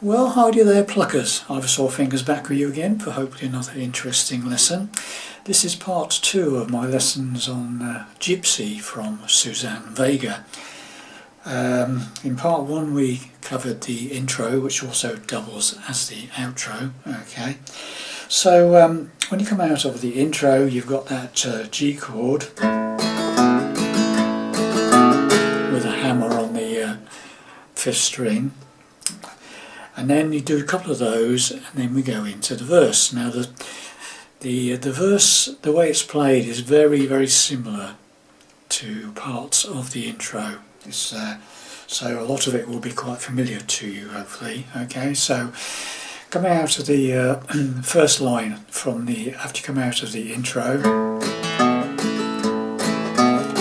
Well, howdy there pluckers, Ivor Saw Fingers back with you again for hopefully another interesting lesson. This is part 2 of my lessons on Gypsy from Suzanne Vega. In part 1 we covered the intro, which also doubles as the outro. Okay, so when you come out of the intro you've got that G chord with a hammer on the 5th string. And then you do a couple of those, and then we go into the verse. Now the verse, the way it's played, is very, very similar to parts of the intro. So a lot of it will be quite familiar to you, hopefully. Okay, so coming out of the first line from after you come out of the intro,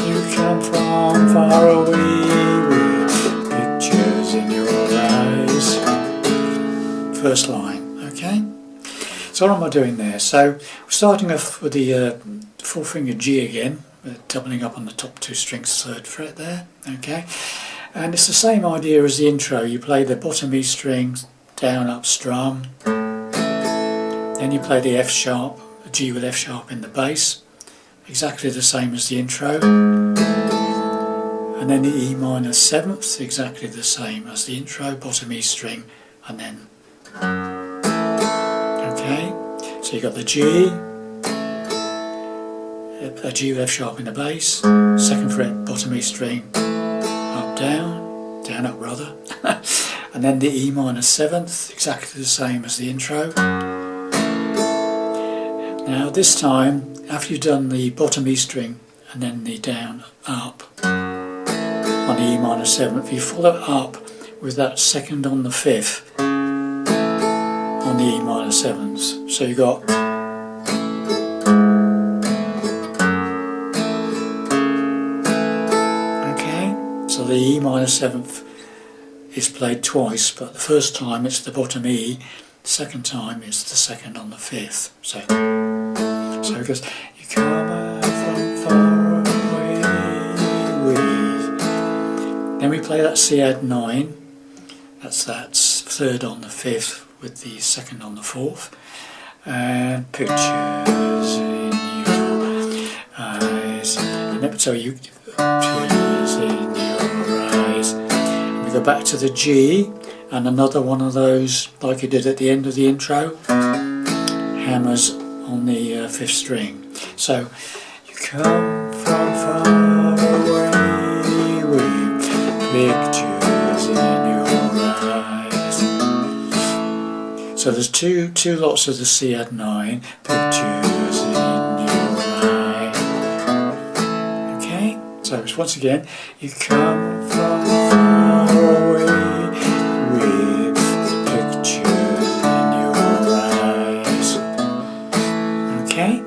you come from far away with pictures in your eyes. First line, okay? So what am I doing there? So we're starting off with the 4-finger G again, doubling up on the top 2 strings, 3rd fret there, okay? And it's the same idea as the intro. You play the bottom E string down, up, strum, then you play the F sharp, a G with F sharp in the bass, exactly the same as the intro, and then the E minor 7th, exactly the same as the intro, bottom E string, and then okay, so you got the G, a G with F sharp in the bass, 2nd fret, bottom E string, up, down, down, up rather, and then the E minor 7th, exactly the same as the intro. Now this time, after you've done the bottom E string and then the down, up on the E minor 7th, you follow it up with that 2nd on the 5th on the E minor 7ths. So you got okay, so the E minor 7th is played twice, but the first time it's the bottom E, the second time it's the 2nd on the 5th. So it goes, you come from far away with. Then we play that C add 9, that's 3rd on the 5th with the 2nd on the 4th, and pictures in your eyes, and then, so you pictures in your eyes, and we go back to the G and another one of those like you did at the end of the intro, hammers on the 5th string. So you come from far away with pictures in your eyes. So there's two lots of the C add 9, pictures in your eyes. Okay, so it's once again, you come from far away with pictures in your eyes. Okay,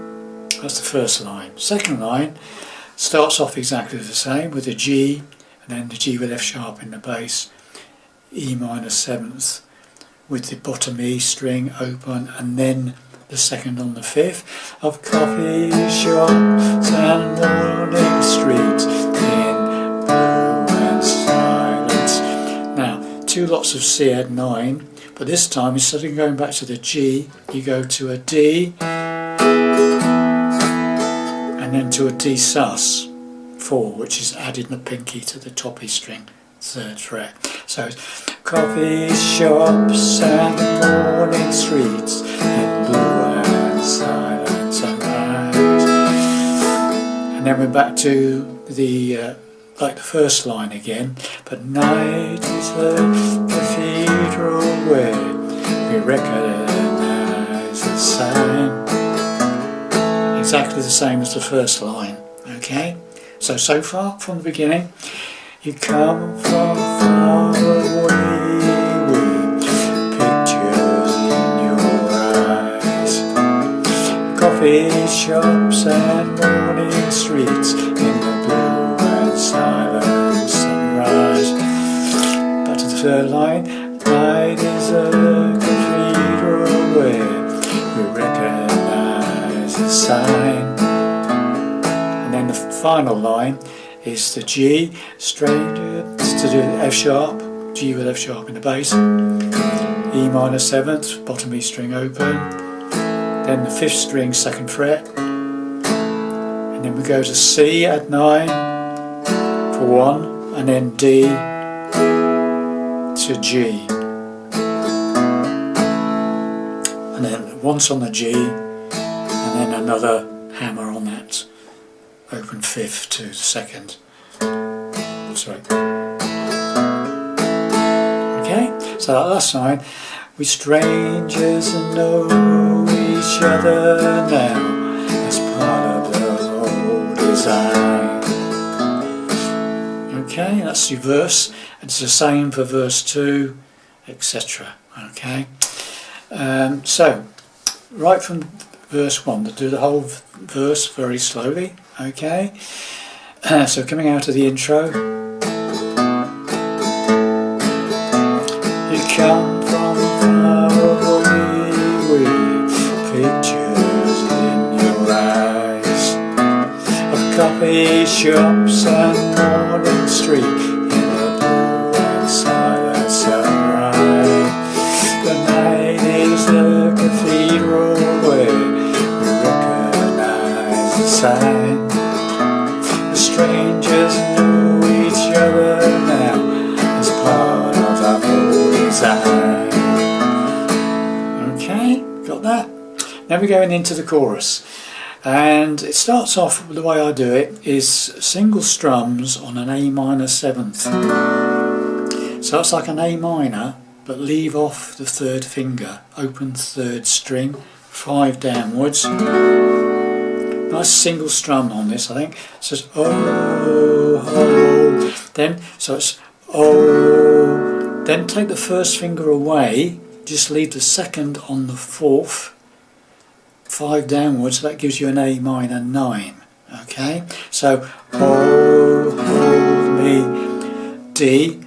that's the first line. Second line starts off exactly the same with a G, and then the G with F sharp in the bass, E minor 7th with the bottom E string open, and then the 2nd on the 5th of coffee shops and morning streets in blue and silence. Now, 2 lots of C add 9, but this time instead of going back to the G, you go to a D and then to a D sus 4, which is adding the pinky to the top E string, 3rd fret. So it's coffee shops and morning streets in blue and silence and lies. And then we're back to the like the first line again. But night is the cathedral where we recognise the sign. Exactly the same as the first line. Okay. So far from the beginning, you come from far away with pictures in your eyes, coffee shops and morning streets in the blue and silent sunrise. Back to the third line, night is a cathedral where we recognise the sign. And then the final line is the G, straight to the F sharp, G with F sharp in the bass, E minor 7th, bottom E string open, then the 5th string 2nd fret, and then we go to C at 9 for 1, and then D to G, and then once on the G, and then another hammer on that open 5th to the 2nd. Sorry. Okay, so that last line, we strangers and know each other now as part of the whole design. Okay, that's the verse. It's the same for verse 2, etc. Okay, so right from verse 1, to do the whole verse very slowly. Okay, so coming out of the intro, you come from far away with pictures in your eyes of coffee shops and morning street in the blue and silent sunrise. The night is the cathedral where we recognize the sign. The strangers know each other now as part of the whole design. Okay, got that? Now we're going into the chorus, and it starts off, the way I do it is single strums on an A minor 7th. So it's like an A minor, but leave off the 3rd finger, open 3rd string, 5 downwards. Nice single strum on this, I think. It says oh, oh. Then, so it's oh. Then take the 1st finger away, just leave the 2nd on the 4th, 5 downwards, so that gives you an A minor 9. Okay, so oh, hold me, D,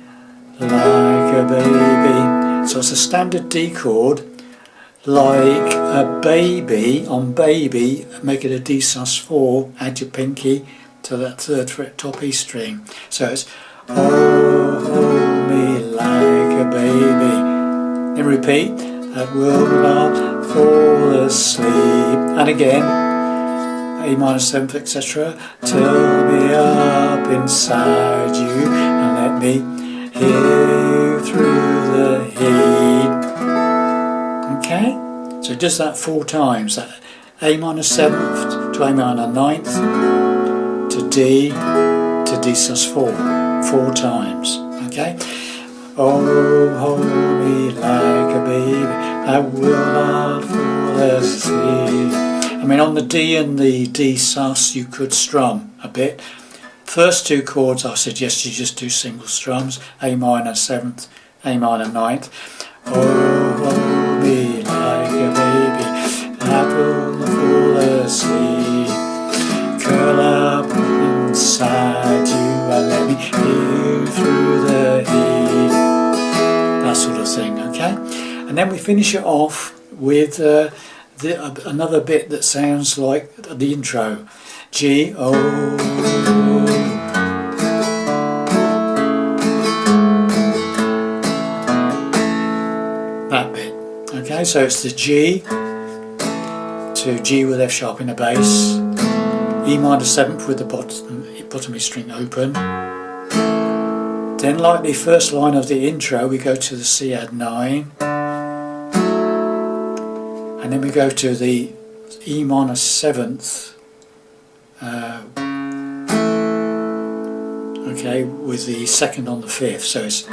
like a baby. So it's a standard D chord, like a baby, on baby, make it a D sus4, add your pinky to that 3rd fret top E string. So it's oh, hold me like a baby. Then repeat, that will not fall asleep. And again, A minor 7th, etc. Turn me up inside you and let me hear you through the heat. Okay, so just that 4 times, that A minor 7th to A minor 9th to D sus4, 4 times. Okay, oh, hold me like a baby, I will not fall asleep. I mean, on the D and the D sus you could strum a bit. First 2 chords I suggest you just do single strums, A minor 7th, A minor 9th. Oh, hold me like a baby, I will not fall asleep. Curl up inside you and let me hear through the heat. That sort of thing, okay? And then we finish it off with another bit that sounds like the intro. G, O. That bit. Okay, so it's the G to G with F sharp in the bass, E minor 7th with the bottom E string open. Then, like the first line of the intro, we go to the C add 9, and then we go to the E minor 7th, okay, with the 2nd on the 5th, so it's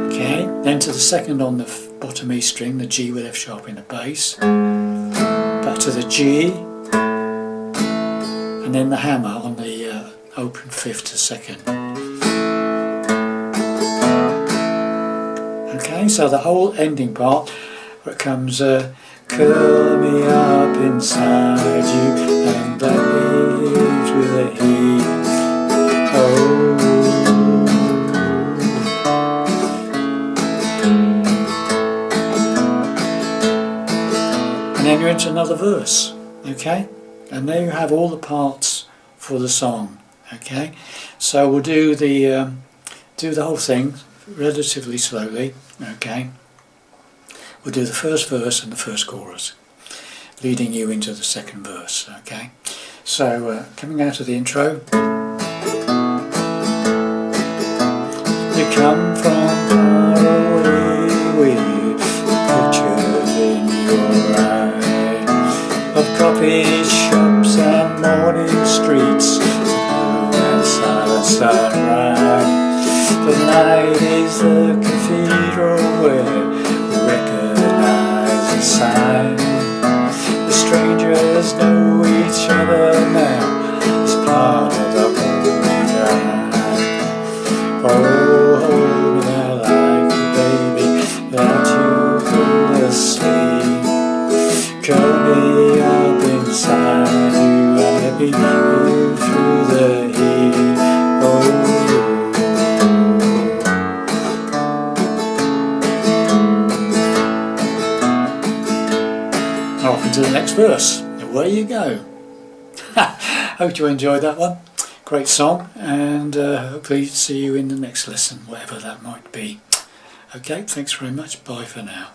okay, then to the 2nd on the bottom E string, the G with F sharp in the bass, back to the G, and then the hammer on the open 5th to 2nd. Okay, so the whole ending part where it comes curl me up inside you and blaze with the heat. Oh, and then you're into another verse. Okay, and there you have all the parts for the song. Okay, so we'll do the whole thing relatively slowly. Okay, we'll do the first verse and the first chorus, leading you into the second verse. Okay, so coming out of the intro. You come from far away with pictures in your eye of coffee shops and morning streets, blue and silent sunrise. The night is the cathedral where we recognize the sign. The strangers know each other now as part of the holy night. Oh, hold me now like a baby, let you fall asleep. Curl me up inside you and let me move through the heat. Off into the next verse. Away you go. Hope you enjoyed that one. Great song, and hopefully see you in the next lesson, whatever that might be. Okay, thanks very much. Bye for now.